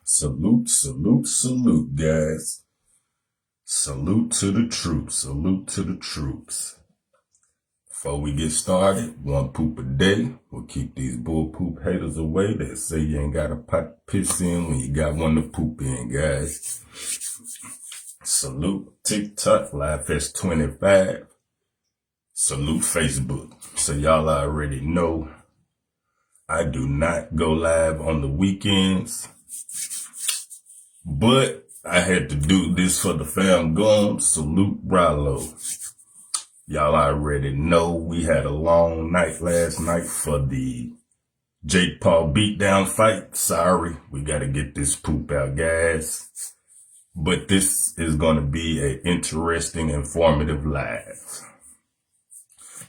Salute, salute, salute, guys. Salute to the troops. Salute to the troops. Before we get started, one poop a day will keep these bull poop haters away. They say you ain't got a pot to piss in when you got one to poop in, guys. Salute TikTok, Live Fest 25. Salute Facebook. So y'all already know I do not go live on the weekends. But I had to do this for the FamGoon. Salute Ralo. Y'all already know we had a long night last night for the Jake Paul beatdown fight. Sorry, we got to get this poop out, guys. But this is going to be an interesting, informative live.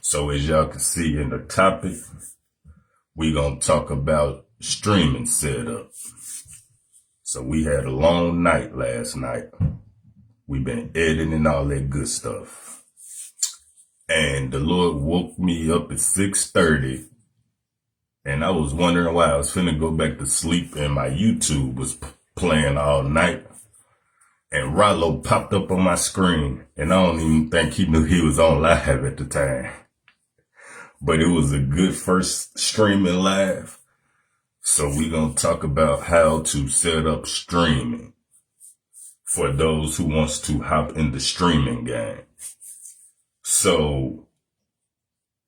So as y'all can see in the topic, we're going to talk about streaming setup. So we had a long night last night. We've been editing and all that good stuff. And the Lord woke me up at 6:30. And I was wondering why I was finna go back to sleep and my YouTube was playing all night. And Ralo popped up on my screen. And I don't even think he knew he was on live at the time. But it was a good first streaming live. So we're going to talk about how to set up streaming for those who wants to hop in the streaming game. So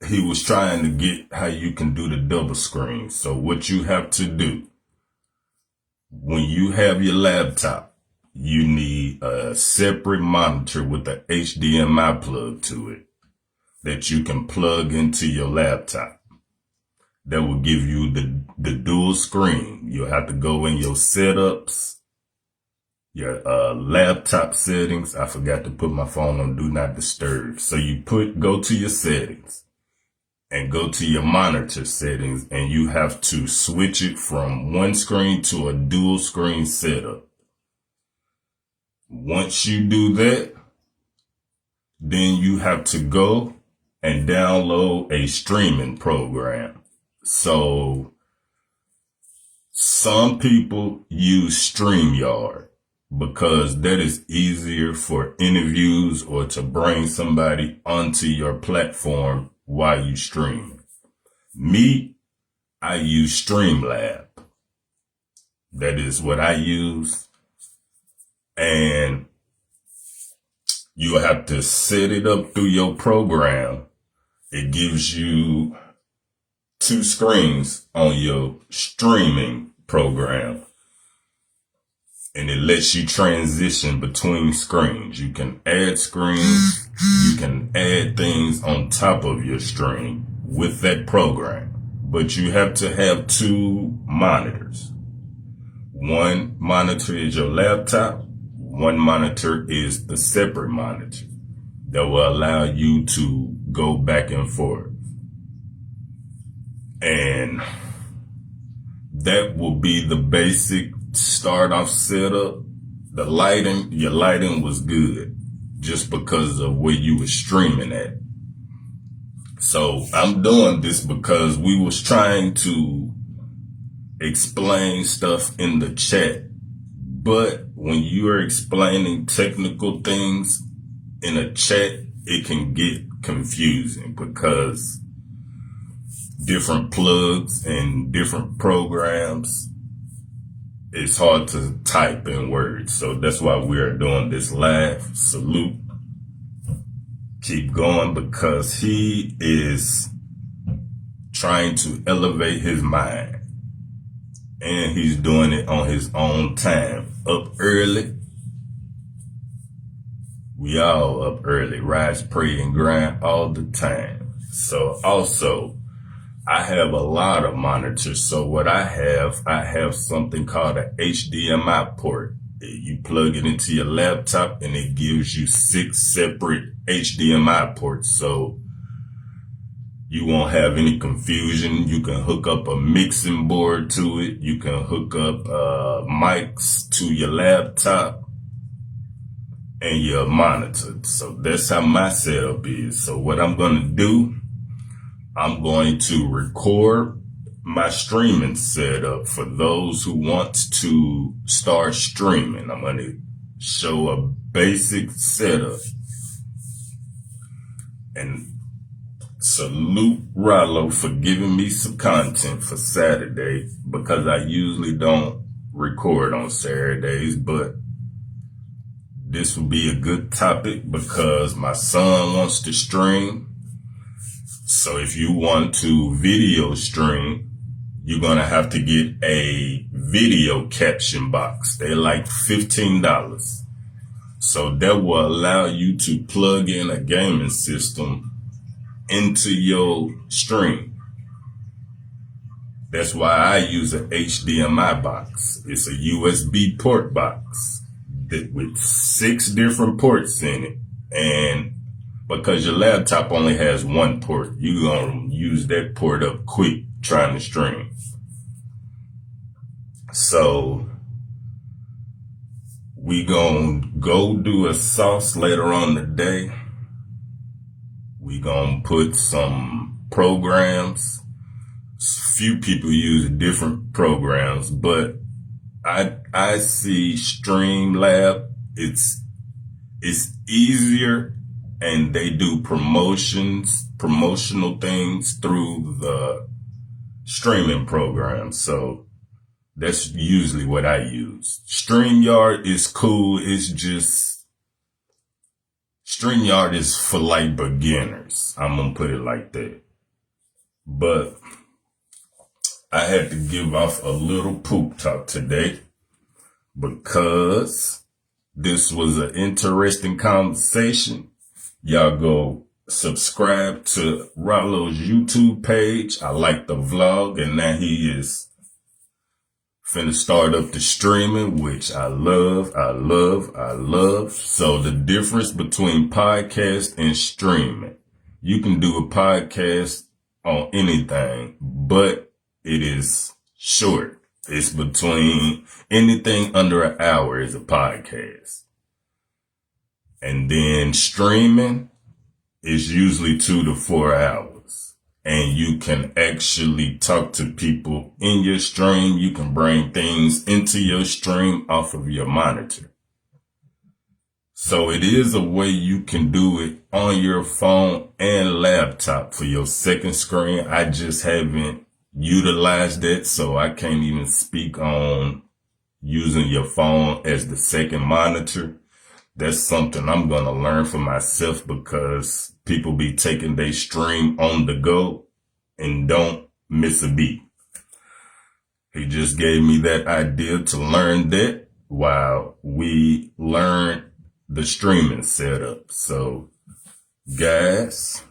he was trying to get how you can do the double screen. So what you have to do, when you have your laptop, you need a separate monitor with a HDMI plug to it that you can plug into your laptop. That will give you the dual screen. You'll have to go in your setups, your laptop settings. I forgot to put my phone on Do Not Disturb. So you go to your settings and go to your monitor settings, and you have to switch it from one screen to a dual screen setup. Once you do that, then you have to go and download a streaming program. So some people use StreamYard because that is easier for interviews or to bring somebody onto your platform while you stream. Me, I use Streamlab. That is what I use. And you have to set it up through your program. It gives you 2 screens on your streaming program, and it lets you transition between screens. You can add screens, you can add things on top of your stream with that program, but you have to have 2 monitors. One monitor is your laptop, one monitor is the separate monitor that will allow you to go back and forth. And that will be the basic start off setup. The lighting, your lighting was good just because of where you were streaming at. So I'm doing this because we was trying to explain stuff in the chat. But when you are explaining technical things in a chat, it can get confusing because different plugs and different programs, it's hard to type in words. So that's why we are doing this live. Salute. Keep going because he is trying to elevate his mind. And he's doing it on his own time. Up early. We all up early. Rise, pray, and grind all the time. So also, I have a lot of monitors. So what I have something called an HDMI port. You plug it into your laptop and it gives you 6 separate HDMI ports. So you won't have any confusion. You can hook up a mixing board to it. You can hook up mics to your laptop and your monitor. So that's how my setup is. So what I'm going to do, I'm going to record my streaming setup for those who want to start streaming. I'm going to show a basic setup. And salute Ralo for giving me some content for Saturday, because I usually don't record on Saturdays, but this will be a good topic because my son wants to stream. So if you want to video stream, you're going to have to get a video caption box. They're like $15. So that will allow you to plug in a gaming system into your stream. That's why I use an HDMI box. It's a USB port box with 6 different ports in it. And because your laptop only has 1 port, you're going to use that port up quick trying to stream. So we going to go do a sauce later on today. We going to put some programs. Few people use different programs, but I see Streamlab. It's easier, and they do promotional things through the streaming program. So that's usually what I use. StreamYard is cool. It's just StreamYard is for like beginners. I'm gonna put it like that. But I had to give off a little poop talk today because this was an interesting conversation. Y'all go subscribe to Ralo's YouTube page. I like the vlog, and now he is finna start up the streaming, which I love. So the difference between podcast and streaming, you can do a podcast on anything, but it is short. It's between anything under an hour is a podcast. And then streaming is usually 2 to 4 hours. And you can actually talk to people in your stream. You can bring things into your stream off of your monitor. So it is a way you can do it on your phone and laptop for your second screen. I just haven't utilized that, so I can't even speak on using your phone as the second monitor. That's something I'm going to learn for myself, because people be taking their stream on the go and don't miss a beat. He just gave me that idea to learn that while we learn the streaming setup. So, guys,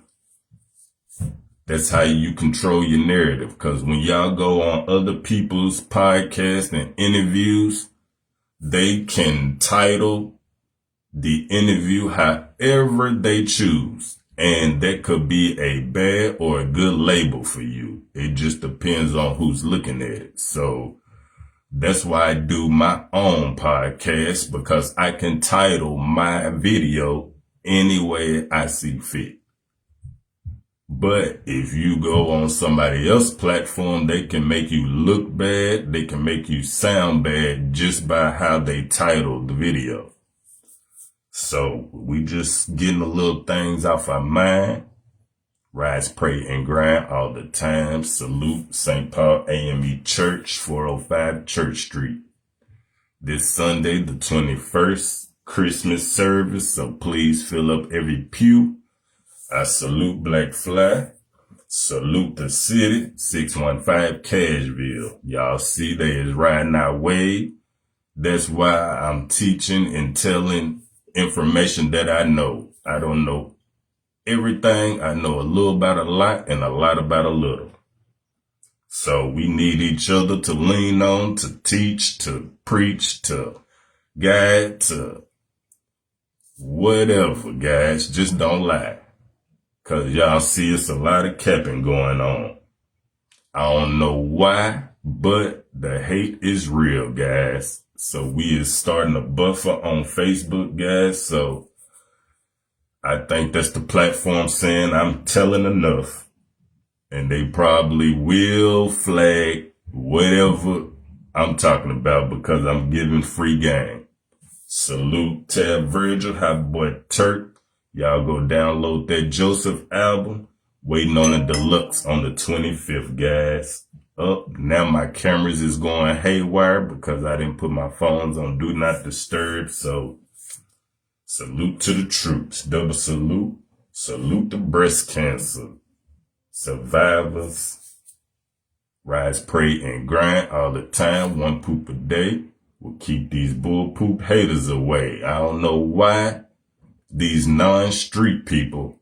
that's how you control your narrative. Because when y'all go on other people's podcasts and interviews, they can title the interview however they choose. And that could be a bad or a good label for you. It just depends on who's looking at it. So that's why I do my own podcast, because I can title my video any way I see fit. But if you go on somebody else's platform, they can make you look bad. They can make you sound bad just by how they title the video. So we just getting the little things off our mind. Rise, pray, and grind all the time. Salute St. Paul AME Church, 405 Church Street. This Sunday, the 21st, Christmas service. So please fill up every pew. I salute Black Fly. Salute the city, 615 Cashville. Y'all see they is riding our wave. That's why I'm teaching and telling information that I know. I don't know everything. I know a little about a lot and a lot about a little. So we need each other to lean on, to teach, to preach, to guide, to whatever, guys. Just don't lie. Because y'all see it's a lot of capping going on. I don't know why, but the hate is real, guys. So we is starting a buffer on Facebook, guys. So I think that's the platform saying I'm telling enough. And they probably will flag whatever I'm talking about because I'm giving free game. Salute Tab Virgil, Hot Boy Turk. Y'all go download that Joseph album. Waiting on the deluxe on the 25th, guys. Up now my cameras is going haywire because I didn't put my phones on Do Not Disturb. So salute to the troops. Double salute. Salute the breast cancer survivors. Rise, pray, and grind all the time. One poop a day will keep these bull poop haters away. I don't know why these non-street people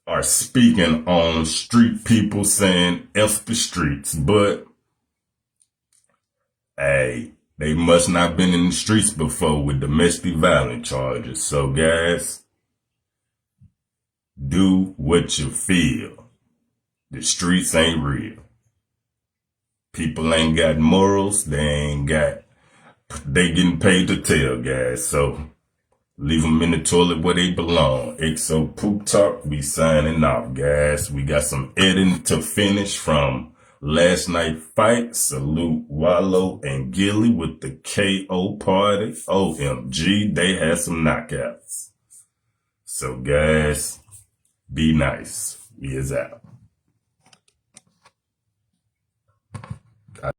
are speaking on street people saying F the streets, but hey, they must not been in the streets before with domestic violence charges. So guys, do what you feel. The streets ain't real. People ain't got morals. They getting paid to tell, guys. So leave them in the toilet where they belong. XO Poop Talk, we signing off, guys. We got some editing to finish from last night's fight. Salute Ralo and Gilly with the KO party. OMG, they had some knockouts. So guys, be nice. We is out.